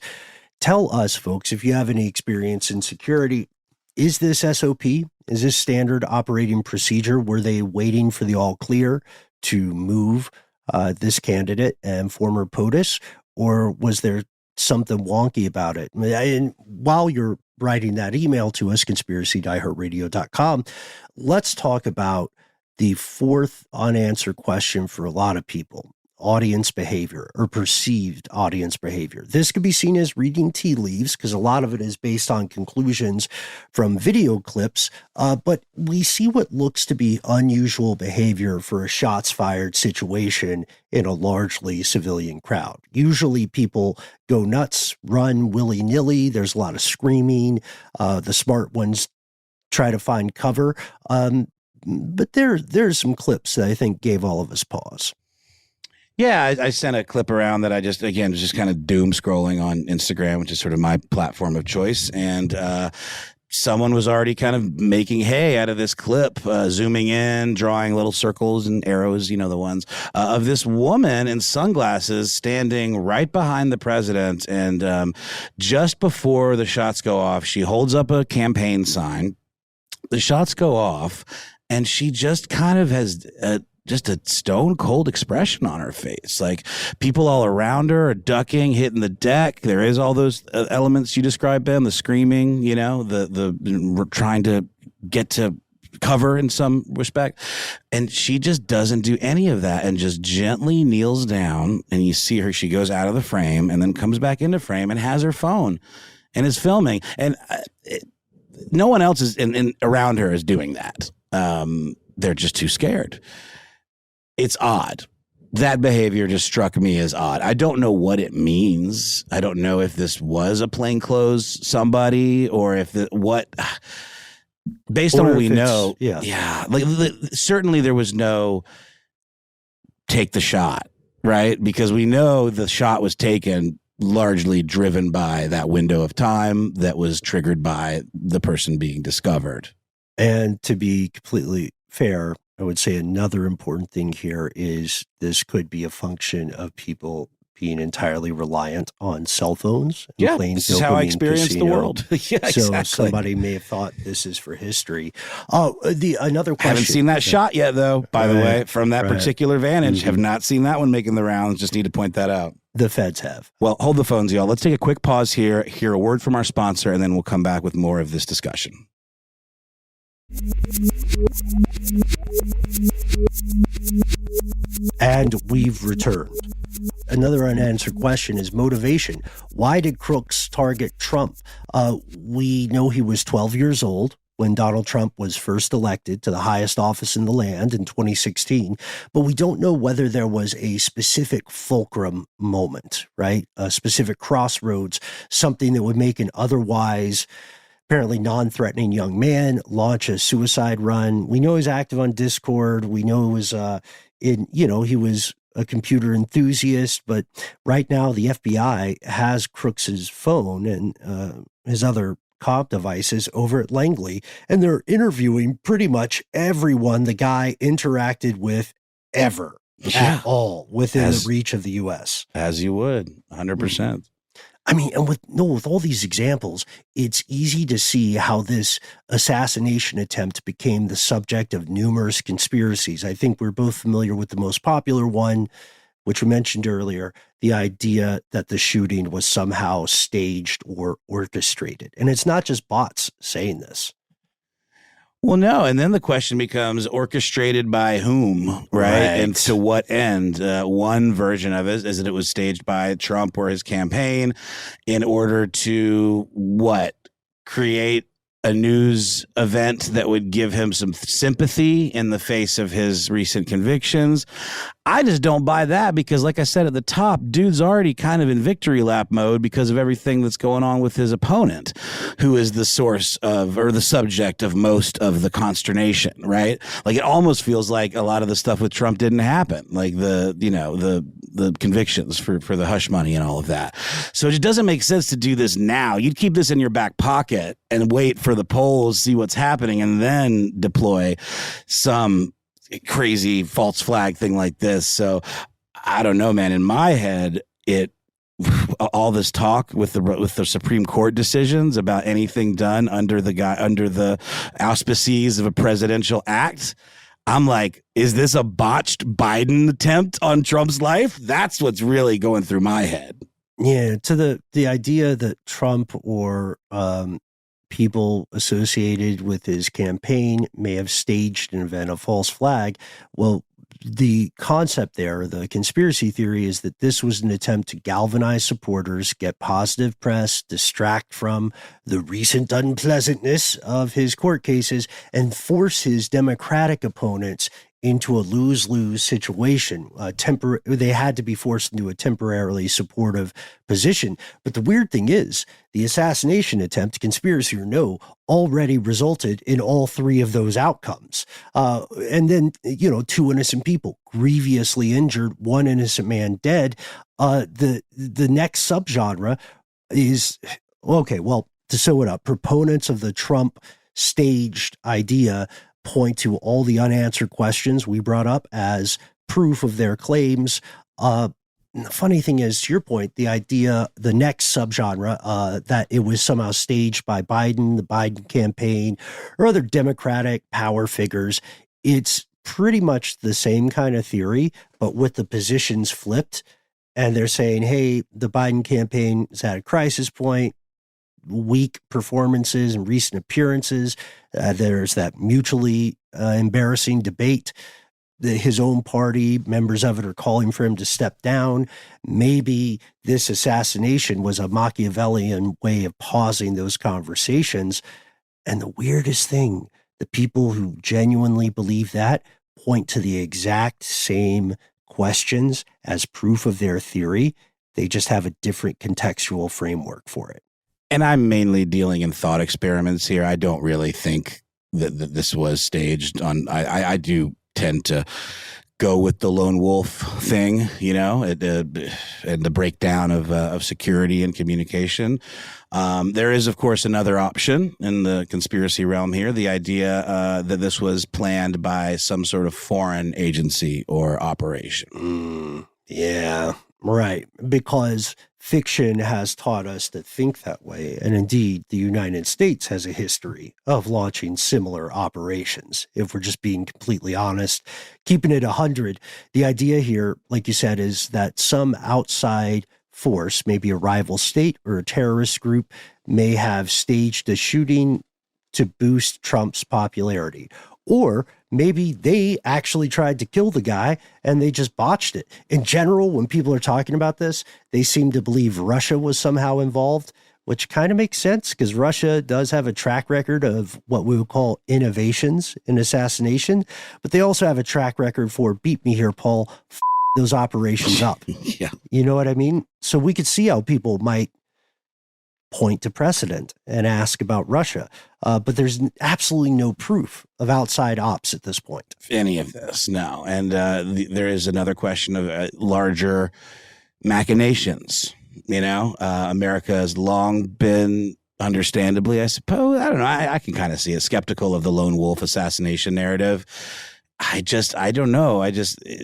Tell us, folks, if you have any experience in security, is this SOP? Is this standard operating procedure? Were they waiting for the all clear to move this candidate and former POTUS, or was there something wonky about it? And while you're writing that email to us, conspiracy@iHeartRadio.com, let's talk about the fourth unanswered question for a lot of people: audience behavior, or perceived audience behavior. This could be seen as reading tea leaves, because a lot of it is based on conclusions from video clips, but we see what looks to be unusual behavior for a shots fired situation in a largely civilian crowd. Usually people go nuts, run willy-nilly, there's a lot of screaming, the smart ones try to find cover, but there's some clips that I think gave all of us pause. Yeah, I sent a clip around that I just kind of doom scrolling on Instagram, which is sort of my platform of choice. And someone was already kind of making hay out of this clip, zooming in, drawing little circles and arrows, the ones, of this woman in sunglasses standing right behind the president. And just before the shots go off, she holds up a campaign sign. The shots go off, and she just kind of has just a stone cold expression on her face. Like, people all around her are ducking, hitting the deck. There is all those elements you described, Ben, the screaming, the trying to get to cover in some respect. And she just doesn't do any of that and just gently kneels down, and you see her, she goes out of the frame and then comes back into frame and has her phone and is filming. And no one else is around her is doing that. They're just too scared. It's odd. That behavior just struck me as odd. I don't know what it means. I don't know if this was a plainclothes somebody, or if based on what we know. Yeah. Like, certainly there was no take the shot, right? Because we know the shot was taken largely driven by that window of time that was triggered by the person being discovered. And to be completely fair, I would say another important thing here is this could be a function of people being entirely reliant on cell phones. Yeah, this is how I experience the world. Yeah, exactly. So somebody may have thought this is for history. Oh, another question. Haven't seen that shot yet, though, by the way, from that particular vantage. Mm-hmm. Have not seen that one making the rounds. Just need to point that out. The feds have. Well, hold the phones, y'all. Let's take a quick pause here, hear a word from our sponsor, and then we'll come back with more of this discussion. And we've returned. Another unanswered question is motivation. Why did Crooks target Trump? We know he was 12 years old when Donald Trump was first elected to the highest office in the land in 2016, but we don't know whether there was a specific fulcrum moment, right? A specific crossroads, something that would make an otherwise apparently non-threatening young man launch a suicide run. We know he's active on Discord. We know he was he was a computer enthusiast, but right now the FBI has Crooks's phone and his other cop devices over at Langley, and they're interviewing pretty much everyone the guy interacted with ever at all within the reach of the U.S. As you would, 100%. I mean, and with all these examples, it's easy to see how this assassination attempt became the subject of numerous conspiracies. I think we're both familiar with the most popular one, which we mentioned earlier, the idea that the shooting was somehow staged or orchestrated. And it's not just bots saying this. Well, no. And then the question becomes orchestrated by whom, right? And to what end? One version of it is that it was staged by Trump or his campaign in order to what? Create a news event that would give him some sympathy in the face of his recent convictions. I just don't buy that because, like I said at the top, dude's already kind of in victory lap mode because of everything that's going on with his opponent, who is the source of or the subject of most of the consternation, right? Like it almost feels like a lot of the stuff with Trump didn't happen, like the convictions for the hush money and all of that. So it just doesn't make sense to do this now. You'd keep this in your back pocket and wait for the polls, see what's happening, and then deploy some crazy false flag thing like this. So I don't know, man. In my head, all this talk with the Supreme Court decisions about anything done under the auspices of a presidential act, I'm like, is this a botched Biden attempt on Trump's life? That's what's really going through my head. Yeah, to the idea that Trump or people associated with his campaign may have staged an event, a false flag. Well, the concept there, the conspiracy theory, is that this was an attempt to galvanize supporters, get positive press, distract from the recent unpleasantness of his court cases, and force his Democratic opponents into a lose-lose situation. They had to be forced into a temporarily supportive position. But the weird thing is, the assassination attempt, conspiracy or no, already resulted in all three of those outcomes. And then, two innocent people grievously injured, one innocent man dead. The next subgenre is, okay, well, to sew it up, proponents of the Trump staged idea point to all the unanswered questions we brought up as proof of their claims. The funny thing is, to your point, the idea, the next subgenre, that it was somehow staged by Biden, the Biden campaign, or other Democratic power figures, it's pretty much the same kind of theory, but with the positions flipped. And they're saying, hey, the Biden campaign is at a crisis point, weak performances and recent appearances. There's that mutually embarrassing debate. His own party, members of it, are calling for him to step down. Maybe this assassination was a Machiavellian way of pausing those conversations. And the weirdest thing, the people who genuinely believe that point to the exact same questions as proof of their theory. They just have a different contextual framework for it. And I'm mainly dealing in thought experiments here. I don't really think that this was staged on. I do tend to go with the lone wolf thing, and the breakdown of security and communication. There is, of course, another option in the conspiracy realm here, the idea that this was planned by some sort of foreign agency or operation. Yeah, right. Because fiction has taught us to think that way. And indeed, the United States has a history of launching similar operations. If we're just being completely honest, keeping it 100, the idea here, like you said, is that some outside force, maybe a rival state or a terrorist group, may have staged a shooting to boost Trump's popularity. Or maybe they actually tried to kill the guy and they just botched it. In general, when people are talking about this, they seem to believe Russia was somehow involved, which kind of makes sense because Russia does have a track record of what we would call innovations in assassination, but they also have a track record for, beat me here, Paul, those operations up. Yeah. You know what I mean? So we could see how people might point to precedent and ask about Russia. But there's absolutely no proof of outside ops at this point. Any of this, no. And there is another question of larger machinations. America has long been, understandably, I suppose, I don't know, I can kind of see it, skeptical of the lone wolf assassination narrative. I don't know.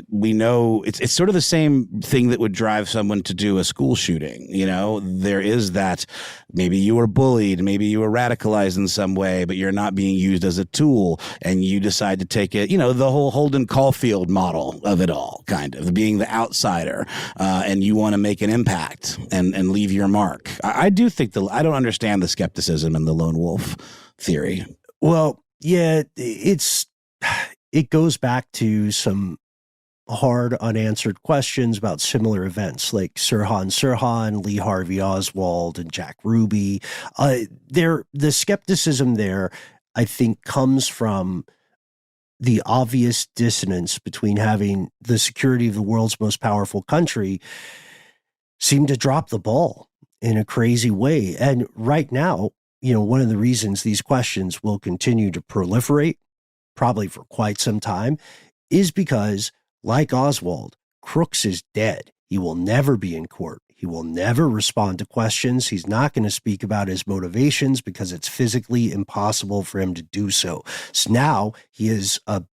We know it's sort of the same thing that would drive someone to do a school shooting. You know, there is that maybe you were bullied, maybe you were radicalized in some way, but you're not being used as a tool, and you decide to take it, you know, the whole Holden Caulfield model of it all, kind of being the outsider, and you want to make an impact and leave your mark. I do think I don't understand the skepticism and the lone wolf theory. Well, yeah, it goes back to some hard unanswered questions about similar events like Sirhan, Lee Harvey Oswald, and Jack Ruby. The skepticism there, I think, comes from the obvious dissonance between having the security of the world's most powerful country seem to drop the ball in a crazy way. And right now, you know, one of the reasons these questions will continue to proliferate, probably for quite some time, is because, like Oswald, Crooks is dead. He will never be in court. He will never respond to questions. He's not going to speak about his motivations because it's physically impossible for him to do so. So now he is a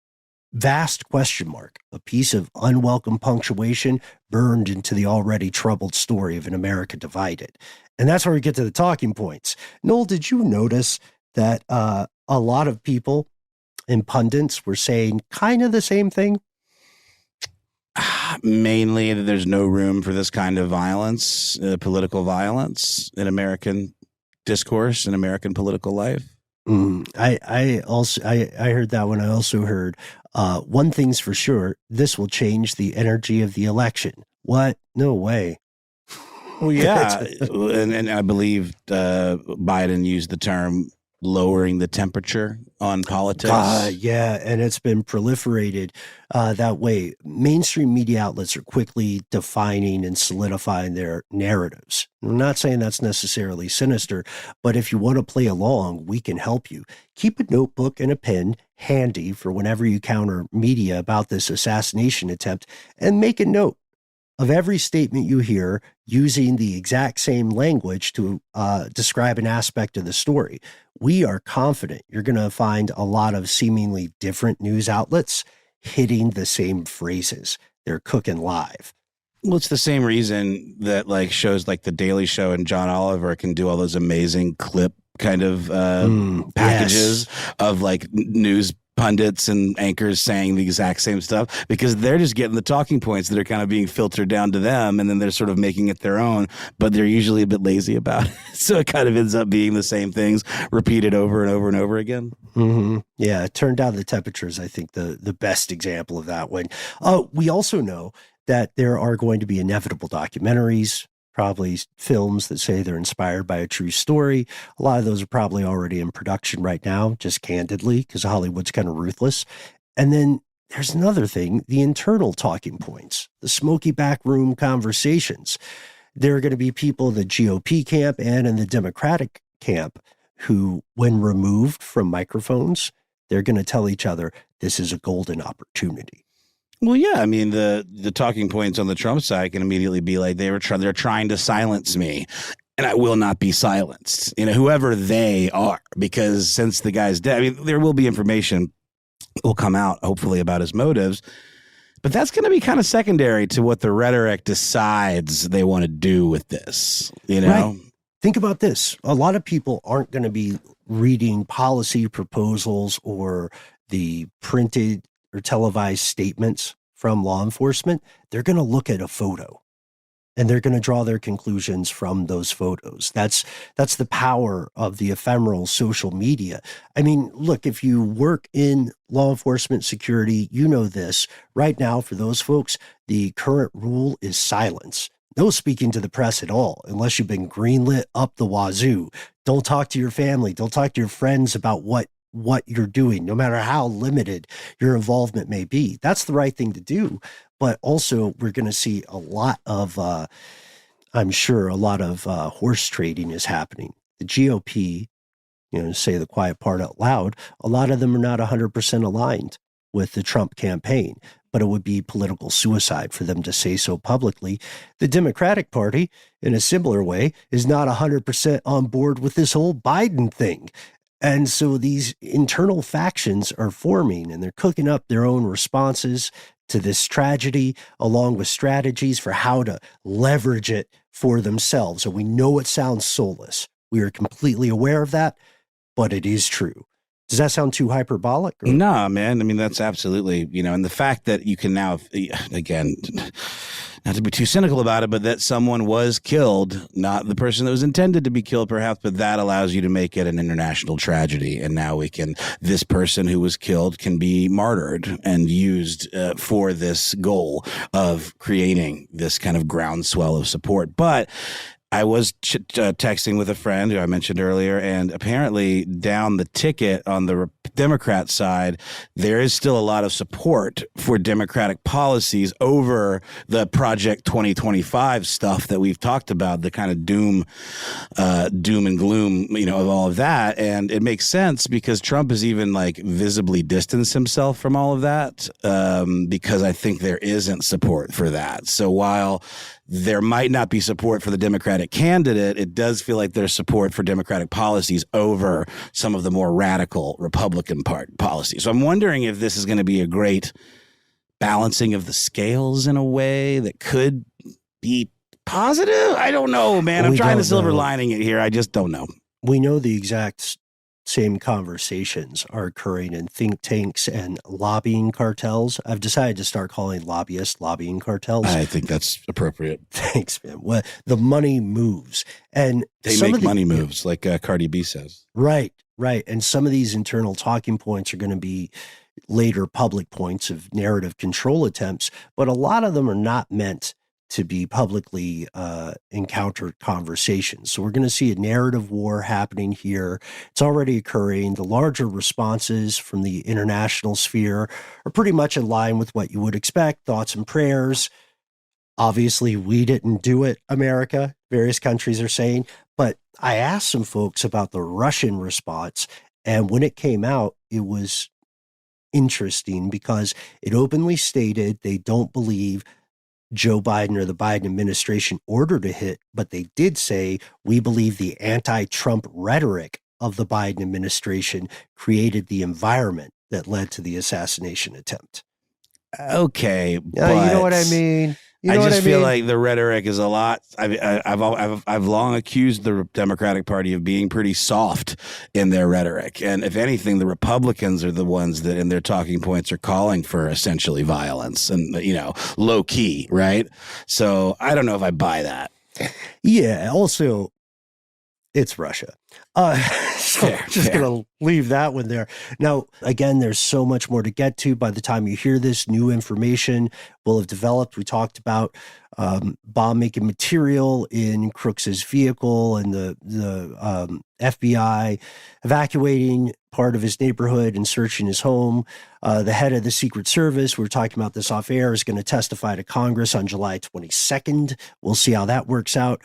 vast question mark, a piece of unwelcome punctuation burned into the already troubled story of an America divided. And that's where we get to the talking points. Noel, did you notice that a lot of people and pundits were saying kind of the same thing? Mainly that there's no room for this kind of violence, political violence in American discourse, in American political life. I heard that one. I also heard one thing's for sure, this will change the energy of the election. What? No way. Well, yeah. and I believe Biden used the term lowering the temperature on politics. Yeah, and it's been proliferated that way. Mainstream media outlets are quickly defining and solidifying their narratives. I'm not saying that's necessarily sinister, but if you want to play along, we can help you. Keep a notebook and a pen handy for whenever you counter media about this assassination attempt, and make a note of every statement you hear using the exact same language to describe an aspect of the story. We are confident you're going to find a lot of seemingly different news outlets hitting the same phrases. They're cooking live. Well, it's the same reason that like shows like The Daily Show and John Oliver can do all those amazing clip kind of packages of like news pundits and anchors saying the exact same stuff, because they're just getting the talking points that are kind of being filtered down to them, and then they're sort of making it their own, but they're usually a bit lazy about it. So it kind of ends up being the same things repeated over and over and over again. Mm-hmm. Yeah, Turn Down the Temperature is, I think, the best example of that one. We also know that there are going to be inevitable documentaries, probably films that say they're inspired by a true story. A lot of those are probably already in production right now, just candidly, because Hollywood's kind of ruthless. And then there's another thing, the internal talking points, the smoky backroom conversations. There are going to be people in the GOP camp and in the Democratic camp who, when removed from microphones, they're going to tell each other this is a golden opportunity. Well, yeah, I mean, the talking points on the Trump side can immediately be like they're trying to silence me, and I will not be silenced. You know, whoever they are, because since the guy's dead, I mean, there will be information will come out hopefully about his motives, but that's going to be kind of secondary to what the rhetoric decides they want to do with this. You know, right. Think about this: a lot of people aren't going to be reading policy proposals or the printed or televised statements from law enforcement. They're going to look at a photo and they're going to draw their conclusions from those photos. That's the power of the ephemeral social media. I mean, look, if you work in law enforcement security, you know this. Right now, for those folks, the current rule is silence. No speaking to the press at all, unless you've been greenlit up the wazoo. Don't talk to your family. Don't talk to your friends about what you're doing, no matter how limited your involvement may be. That's the right thing to do. But also, we're going to see a lot of, I'm sure, a lot of horse trading is happening. The GOP, you know, to say the quiet part out loud, a lot of them are not 100% aligned with the Trump campaign, but it would be political suicide for them to say so publicly. The Democratic Party, in a similar way, is not 100% on board with this whole Biden thing. And so these internal factions are forming, and they're cooking up their own responses to this tragedy, along with strategies for how to leverage it for themselves. And we know it sounds soulless. We are completely aware of that, but it is true. Does that sound too hyperbolic? Or? No, man. I mean, that's absolutely, and the fact that you can now, again, not to be too cynical about it, but that someone was killed, not the person that was intended to be killed, perhaps, but that allows you to make it an international tragedy. And now this person who was killed can be martyred and used for this goal of creating this kind of groundswell of support. But I was texting with a friend who I mentioned earlier, and apparently down the ticket on the Democrat side, there is still a lot of support for Democratic policies over the Project 2025 stuff that we've talked about, the kind of doom and gloom, of all of that. And it makes sense because Trump has even visibly distanced himself from all of that because I think there isn't support for that. So while there might not be support for the Democratic candidate, it does feel like there's support for Democratic policies over some of the more radical Republican policies. So I'm wondering if this is going to be a great balancing of the scales in a way that could be positive. I don't know, man. I'm trying to silver lining it here. I just don't know. We know the exact same conversations are occurring in think tanks and lobbying cartels. I've decided to start calling lobbyists lobbying cartels. I think that's appropriate. Thanks, man. Well, the money moves. And they make money moves, like Cardi B says. Right. And some of these internal talking points are going to be later public points of narrative control attempts, but a lot of them are not meant to be publicly encountered conversations. So we're going to see a narrative war happening here. It's already occurring. The larger responses from the international sphere are pretty much in line with what you would expect. Thoughts and prayers. Obviously, we didn't do it, America. Various countries are saying. But I asked some folks about the Russian response, and when it came out, it was interesting because it openly stated they don't believe Joe Biden or the Biden administration ordered a hit, but they did say, we believe the anti-Trump rhetoric of the Biden administration created the environment that led to the assassination attempt. Okay. But you know what I mean? I just feel like the rhetoric is a lot. I've long accused the Democratic Party of being pretty soft in their rhetoric. And if anything, the Republicans are the ones that in their talking points are calling for essentially violence and, low key. Right. So I don't know if I buy that. Yeah. Also, it's Russia. So I'm just going to leave that one there. Now, again, there's so much more to get to. By the time you hear this, new information will have developed. We talked about bomb-making material in Crooks's vehicle and the FBI evacuating part of his neighborhood and searching his home. The head of the Secret Service, we were talking about this off air, is going to testify to Congress on July 22nd. We'll see how that works out.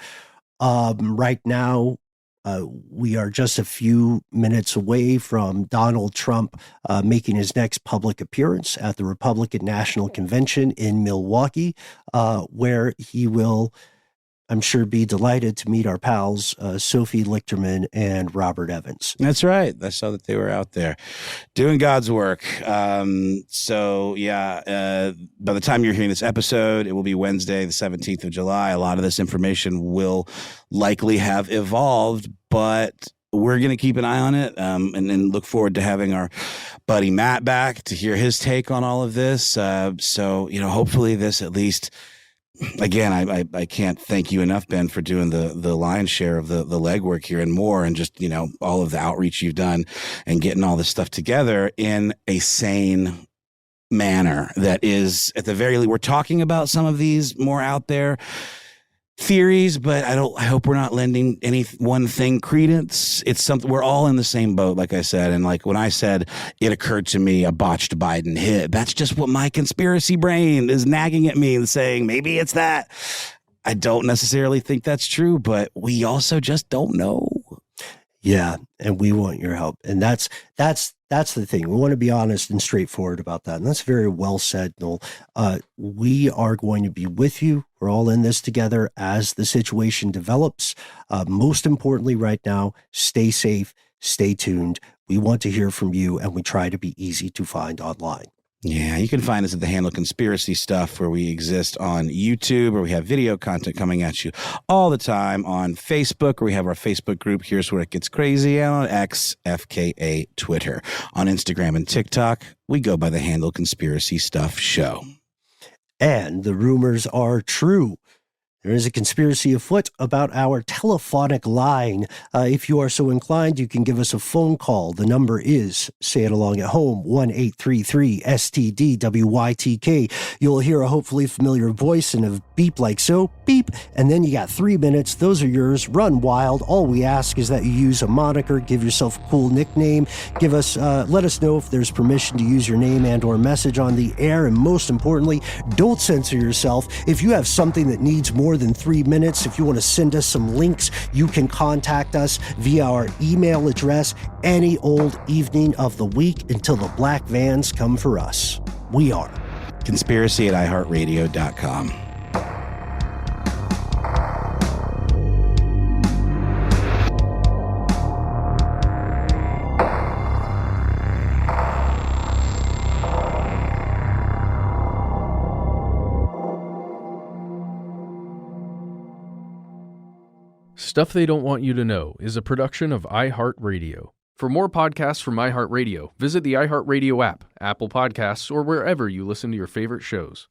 Right now, we are just a few minutes away from Donald Trump making his next public appearance at the Republican National Convention in Milwaukee, where he will, I'm sure, be delighted to meet our pals, Sophie Lichterman and Robert Evans. That's right. I saw that they were out there doing God's work. By the time you're hearing this episode, it will be Wednesday, the 17th of July. A lot of this information will likely have evolved, but we're going to keep an eye on it and then look forward to having our buddy Matt back to hear his take on all of this. Hopefully this at least... Again, I can't thank you enough, Ben, for doing the lion's share of the legwork here and more, and just, all of the outreach you've done and getting all this stuff together in a sane manner that is, at the very least, we're talking about some of these more out there theories, but I hope we're not lending any one thing credence. It's something, we're all in the same boat, like I said. And like when I said it occurred to me a botched Biden hit, that's just what my conspiracy brain is nagging at me and saying, maybe it's that. I don't necessarily think that's true, but we also just don't know. Yeah, and we want your help. And that's the thing. We want to be honest and straightforward about that. And that's very well said, Noel. We are going to be with you. We're all in this together as the situation develops. Most importantly right now, stay safe, Stay tuned. We want to hear from you, and we try to be easy to find online. Yeah, you can find us at the handle Conspiracy Stuff, where we exist on YouTube, where we have video content coming at you all the time, on Facebook, where we have our Facebook group, Here's Where It Gets Crazy, and on X, FKA, Twitter. On Instagram and TikTok, we go by the handle Conspiracy Stuff Show. And the rumors are true. There is a conspiracy afoot about our telephonic line. If you are so inclined, you can give us a phone call. The number is, say it along at home, 1-833-STDWYTK. You'll hear a hopefully familiar voice and a beep like so, beep, and then you got 3 minutes. Those are yours. Run wild. All we ask is that you use a moniker, give yourself a cool nickname, give us, let us know if there's permission to use your name and or message on the air, and most importantly, don't censor yourself. If you have something that needs more than 3 minutes, if you want to send us some links, you can contact us via our email address any old evening of the week until the black vans come for us. We are Conspiracy at iHeartRadio.com. Stuff They Don't Want You to Know is a production of iHeartRadio. For more podcasts from iHeartRadio, visit the iHeartRadio app, Apple Podcasts, or wherever you listen to your favorite shows.